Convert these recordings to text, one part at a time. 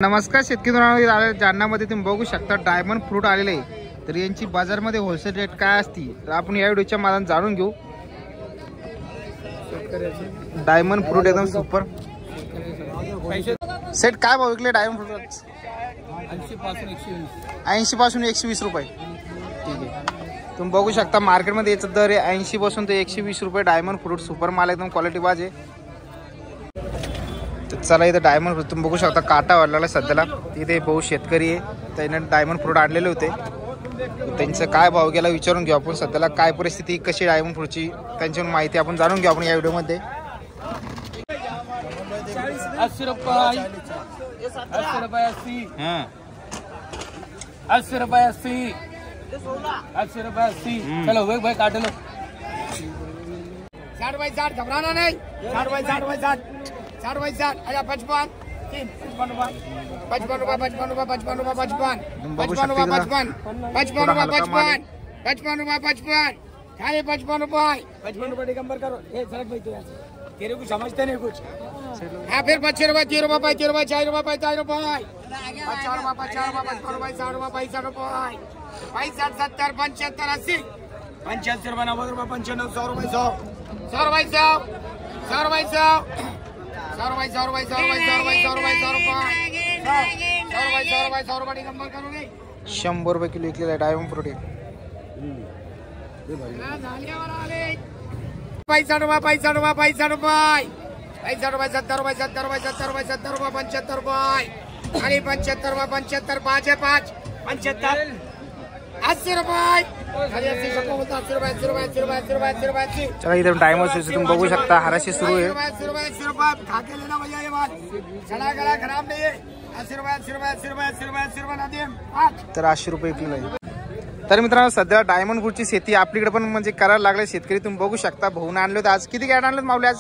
नमस्कार शेतकरी जालन्यामध्ये तुम्ही बघू शकता डायमंड फ्रूट आलेले आहे। तर यांची बाजारमध्ये होलसेल रेट काय असती तर आपण या व्हिडिओच्या माध्यमातून जाणून घेऊ। डायमंड फ्रूट एकदम सुपर सेट काय भाव विकले डायमंड फ्रूट? 80 पासून 120 रुपये। ठीक आहे, तुम्ही बघू शकता मार्केटमध्ये याचा दर आहे 80 पासून ते 120 रुपये। डायमंड फ्रूट सुपर माल एकदम क्वालिटी बाज आहे। चला इथं डायमंड फ्रूट तुम्ही बघू शकता काटा वाढलेला सध्याला। तिथे बहु शेतकरी आहे त्याने डायमंड फ्रूट आणलेले होते, त्यांचं काय भाव गेला विचारून घेऊ आपण। सध्याला काय परिस्थिती कशी डायमंड फ्रूटची त्यांच्यावर माहिती आपण जाणून घेऊ आपण या व्हिडिओमध्ये। 80 रुपये 80 रुपये 80 हां 80 रुपये 80 80 रुपये 80 चलो भाई काट लो। 60 बाय 60 घबराना नहीं। 60 बाय 60 बाय 60 60 बाय 60 आया 55 3 55 रुपये 55 रुपये 55 रुपये 55 रुपये 55 55 रुपये 55 55 रुपये 55 55 रुपये 55 खाली 55 रुपये 55 रुपये डिकम्बर करो। ए सड़क भाई तो तेरे को समझते नहीं कुछ। हाँ फिर 25 रुपये 30 रुपये 35 रुपये 40 रुपये 45 रुपये 50 रुपये 50 रुपये 55 रुपये 60 रुपये 65 रुपये 65 70 75 80 85 रुपये 90 रुपये 95 100 रुपये 100 100 रुपये 100 100 रुपये 100 100 रुपये 100 रुपये 100 रुपये 100 रुपये 100 रुपये 100 रुपये 100 रुपये 100 रुपये डिकम्बर करोगे। 100 रुपये किलो विकलेला आहे डायमंड फ्रूट। 65 रुपये 65 रुपये 65 रुपये 65 रुपये 70 रुपये 70 रुपये 70 रुपये 70 रुपये 75 रुपये आणि 75 रुपये 75 5 5 75 80 रुपये खाली 80 रुपये 80 रुपये 80 रुपये 80 रुपये 80 रुपये 80 रुपये 80। चला इधर डायमंड फ्रूट तुम्ही बघू शकता हराशी सुरू आहे। 80 रुपये 80 रुपये खा के लेना भैया ये माल चला गला खराब नहीं है। 80 रुपये 80 रुपये 80 रुपये 80 रुपये 80 रुपये नादिम 5 तर 80 रुपये किलो आहे। तर मित्रांनो सध्या डायमंड फ्रूटची शेती आपल्याकडे पण म्हणजे करायला लागले शेतकरी। तुम्ही बघू शकता भाऊन आणले होते। आज किती कॅट आणले माऊली? आज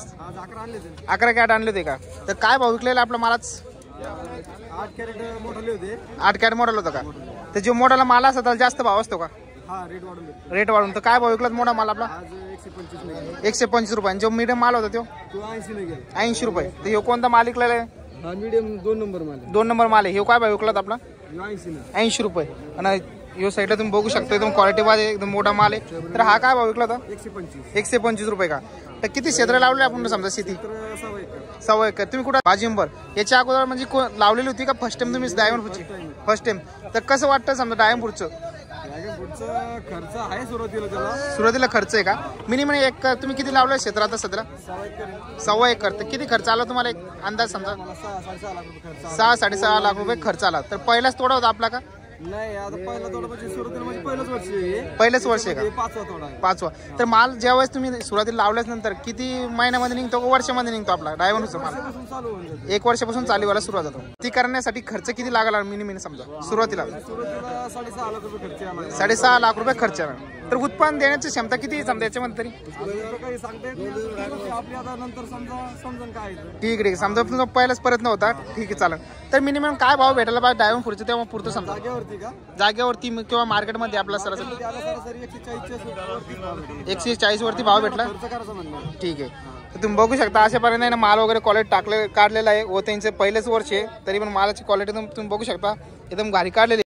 11 कॅट आणले होते का? तर काय भाव विकलेला आपला मालाच? 8 कॅरेट मोठले होते। 8 कॅट मॉडेल होता का? तर जो मोठाला माल असतो त्याला जास्त भाव असतो का? हा रेट वाढून तर काय भाव विकला मोठा माल आपला? 125 रुपये। जो मीडियम माल होता तो 80 रुपये। तर हे कोणता माल विकलेला आहे? मीडियम 2 नंबर माल 2 नंबर माल आहे। हे काय भाव विकला आपला? 80 रुपये। आणि यो साईडला तुम्ही बघू शकता एकदम क्वालिटी वाज एकदम मोठा माल आहे। तर हा काय भाव विकला होता? 125 रुपये का? तर किती क्षेत्र लावले आपण समजा शेती? 1.25 एकर। तुम्ही कुठं भाजींबर याच्या अगोदर म्हणजे लावलेली होती का फर्स्ट टाइम तुम्ही डायमंड फ्रूटची? First time. तर कसं वाटतं समजा डायमंड फ्रूटचं? खर्च आहे सुरुवातीला खर्च आहे का? मिनिमम एक तुम्ही किती लावलं क्षेत्र आता सध्याला? 1.25 एकर। तर किती खर्च आला तुम्हाला एक अंदाज समजा? 6-6.5 लाख रुपये खर्च आला। तर पहिलाच तोडा होता आपला का? नाही आता पहिला तोडा म्हणजे सुरुवातीला म्हणजे पहिलंच वर्ष आहे का? 5वा तोडा आहे। 5वा। तर माल ज्यावेळेस तुम्ही सुरुवातीला लावल्याच नंतर किती महिन्यामध्ये निघतो? वर्षामध्ये निघतो आपला डायमंड फ्रूटचा माल? 1 वर्षापासून चालूवायला सुरुवात होतो। ती करण्यासाठी खर्च किती लागला मिनिमम समजा सुरुवातीला? 6.5 लाख रुपये खर्च आला। 6.5 लाख रुपये खर्च आला। तर उत्पन्न देण्याची क्षमता किती समजा याच्यामध्ये तरी? ठीक आहे समजा तुमचा पहिलाच प्रयत्न होता। ठीक आहे चालेल। तर मिनिमम काय भाव भेटायला पाहिजे डायमंड फ्रूटचं तेव्हा पुरतो समजा? जागेवरती किंवा मार्केटमध्ये आपला सरासरी 140 वरती भाव भेटला? ठीक आहे। तर तुम्ही बघू शकता अशापर्यंत आहे ना माल वगैरे क्वालिटी काढलेला आहे व त्यांचे पहिलेच वर्ष आहे तरी पण मालाची क्वालिटी तुम्ही बघू शकता एकदम भारी काढलेली।